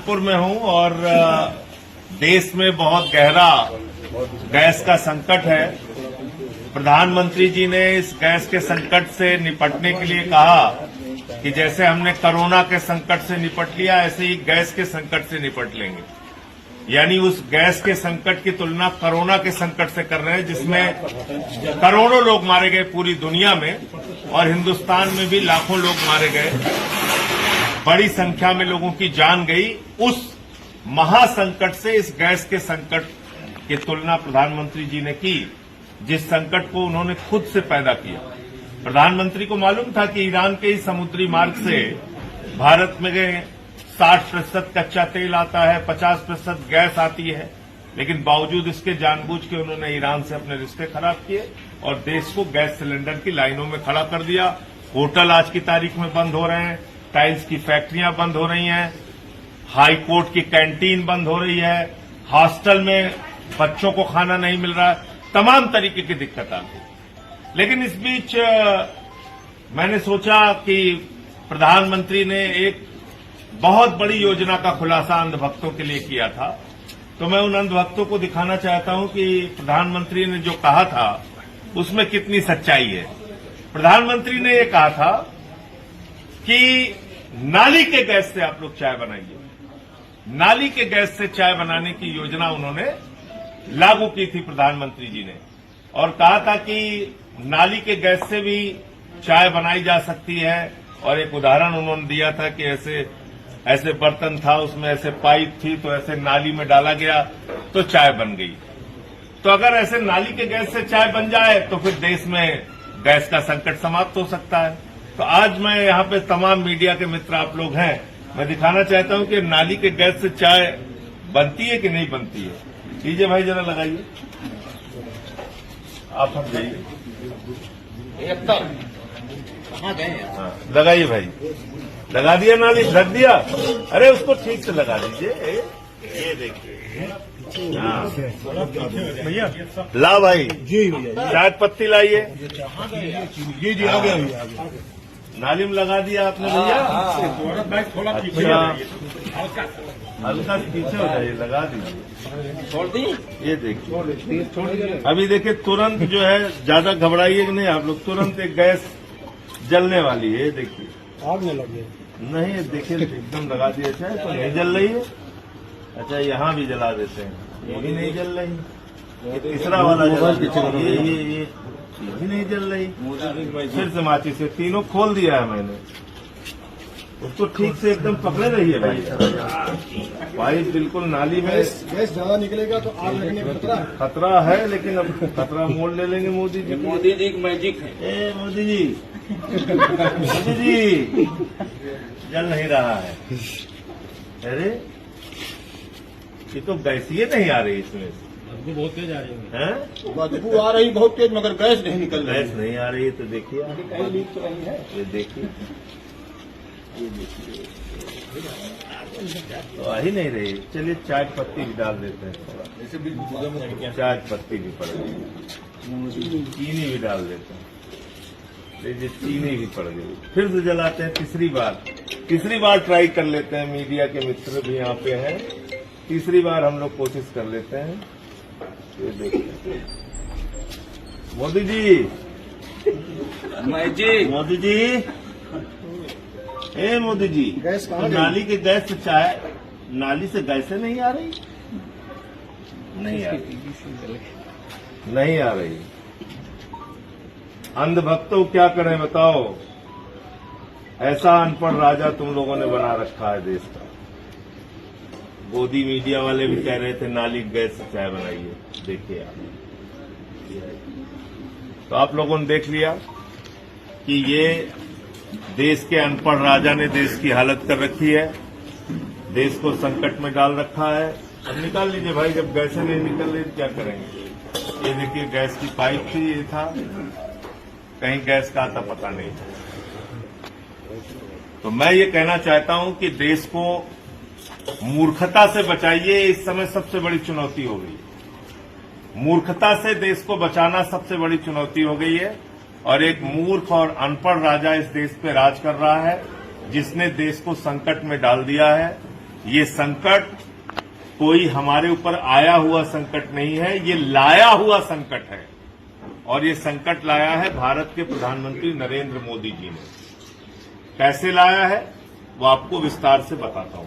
गोरखपुर में हूं और देश में बहुत गहरा गैस का संकट है। प्रधानमंत्री जी ने इस गैस के संकट से निपटने के लिए कहा कि जैसे हमने कोरोना के संकट से निपट लिया ऐसे ही गैस के संकट से निपट लेंगे। यानी उस गैस के संकट की तुलना कोरोना के संकट से कर रहे हैं, जिसमें करोड़ों लोग मारे गए पूरी दुनिया में और हिंदुस्तान में भी लाखों लोग मारे गए, बड़ी संख्या में लोगों की जान गई। उस महासंकट से इस गैस के संकट की तुलना प्रधानमंत्री जी ने की, जिस संकट को उन्होंने खुद से पैदा किया। प्रधानमंत्री को मालूम था कि ईरान के ही समुद्री मार्ग से भारत में 60% कच्चा तेल आता है, 50% गैस आती है, लेकिन बावजूद इसके जानबूझ के उन्होंने ईरान से अपने रिश्ते खराब किए और देश को गैस सिलेंडर की लाइनों में खड़ा कर दिया। होटल आज की तारीख में बंद हो रहे हैं, टाइल्स की फैक्ट्रियां बंद हो रही हैं, हाई कोर्ट की कैंटीन बंद हो रही है, हॉस्टल में बच्चों को खाना नहीं मिल रहा, तमाम तरीके की दिक्कत आती है। लेकिन इस बीच मैंने सोचा कि प्रधानमंत्री ने एक बहुत बड़ी योजना का खुलासा अंधभक्तों के लिए किया था, तो मैं उन अंधभक्तों को दिखाना चाहता हूं कि प्रधानमंत्री ने जो कहा था उसमें कितनी सच्चाई है। प्रधानमंत्री ने ये कहा था कि नाली के गैस से आप लोग चाय बनाइए। नाली के गैस से चाय बनाने की योजना उन्होंने लागू की थी प्रधानमंत्री जी ने, और कहा था कि नाली के गैस से भी चाय बनाई जा सकती है। और एक उदाहरण उन्होंने दिया था कि ऐसे बर्तन था, उसमें ऐसे पाइप थी, तो ऐसे नाली में डाला गया तो चाय बन गई। तो अगर ऐसे नाली के गैस से चाय बन जाए तो फिर देश में गैस का संकट समाप्त हो सकता है। तो आज मैं यहाँ पे तमाम मीडिया के मित्र आप लोग हैं, मैं दिखाना चाहता हूँ कि नाली के गैस से चाय बनती है कि नहीं बनती है। लीजिए भाई, जरा लगाइए, आप हट जाइए, कहाँ गए? हाँ, लगाइए भाई, लगा दिया नाली, ढक दिया। अरे उसको ठीक से लगा दीजिए। ये देखिए, हाँ भैया, ला भाई जी भैया, चाय पत्ती लाइए। जी जी आ गया। नाली में लगा दिया आपने भैया। अच्छा, हल्का पीछे हो जाइए, लगा दीजिए, छोड़ दी। ये देखिए, अभी देखिए तुरंत जो है, ज्यादा घबराइए कि नहीं आप लोग, तुरंत एक गैस जलने वाली है। ये देखिए, आग में लगे नहीं, देखिए एकदम लगा दिया चाय तो नहीं जल रही है। अच्छा, यहाँ भी जला देते हैं, ये भी नहीं जल रही। ये तीसरा वाला जला, ये भी नहीं जल रही। फिर से माचिस से तीनों खोल दिया है मैंने, उसको ठीक से एकदम पकड़े रहिए भाई। पाइप बिल्कुल नाली में, गैस ज्यादा निकलेगा तो आग लगने का खतरा है, लेकिन अब खतरा मोड़ ले लेंगे मोदी जी। मोदी जी की मैजिक है। ए मोदी जी, मोदी जी, जल नहीं रहा है। अरे ये तो गैसीय नहीं आ रही इसमें से, बदबू बहुत तेज आ रही है, बदबू आ रही बहुत तेज, मगर गैस नहीं निकल रही। गैस नहीं आ रही है। तो देखिए, कहीं लीक तो नहीं है। ये देखिए, ये देखिए, तो आ ही नहीं रही। चलिए चाय पत्ती भी डाल देते हैं थोड़ा, चाय पत्ती भी पड़ गई, चीनी भी डाल देते हैं। लीजिए, चीनी भी पड़ गई। फिर से जलाते हैं तीसरी बार ट्राई कर लेते हैं। मीडिया के मित्र भी यहाँ पे हैं, तीसरी बार हम लोग कोशिश कर लेते हैं। ये देखिए, मोदी जी, मोदी जी, ए मोदी जी, गैस कहाँ तो गई? नाली के गैस से चाय, नाली से गैसें नहीं आ रही, नहीं आ रही, नहीं आ रही। अंधभक्तों क्या करें बताओ, ऐसा अनपढ़ राजा तुम लोगों ने बना रखा है देश का। गोदी मीडिया वाले भी कह रहे थे नाली गैस से चाय बनाइए। देखिए आप, तो आप लोगों ने देख लिया कि ये देश के अनपढ़ राजा ने देश की हालत कर रखी है, देश को संकट में डाल रखा है। अब निकाल लीजिए भाई, जब गैसें नहीं निकल रही क्या करेंगे। ये देखिए, गैस की पाइप थी, ये था, कहीं गैस का आता पता नहीं था। तो मैं ये कहना चाहता हूं कि देश को मूर्खता से बचाइए। इस समय सबसे बड़ी चुनौती हो गई, मूर्खता से देश को बचाना सबसे बड़ी चुनौती हो गई है। और एक मूर्ख और अनपढ़ राजा इस देश पे राज कर रहा है, जिसने देश को संकट में डाल दिया है। ये संकट कोई हमारे ऊपर आया हुआ संकट नहीं है, ये लाया हुआ संकट है। और ये संकट लाया है भारत के प्रधानमंत्री नरेंद्र मोदी जी ने। कैसे लाया है वो आपको विस्तार से बताता हूं।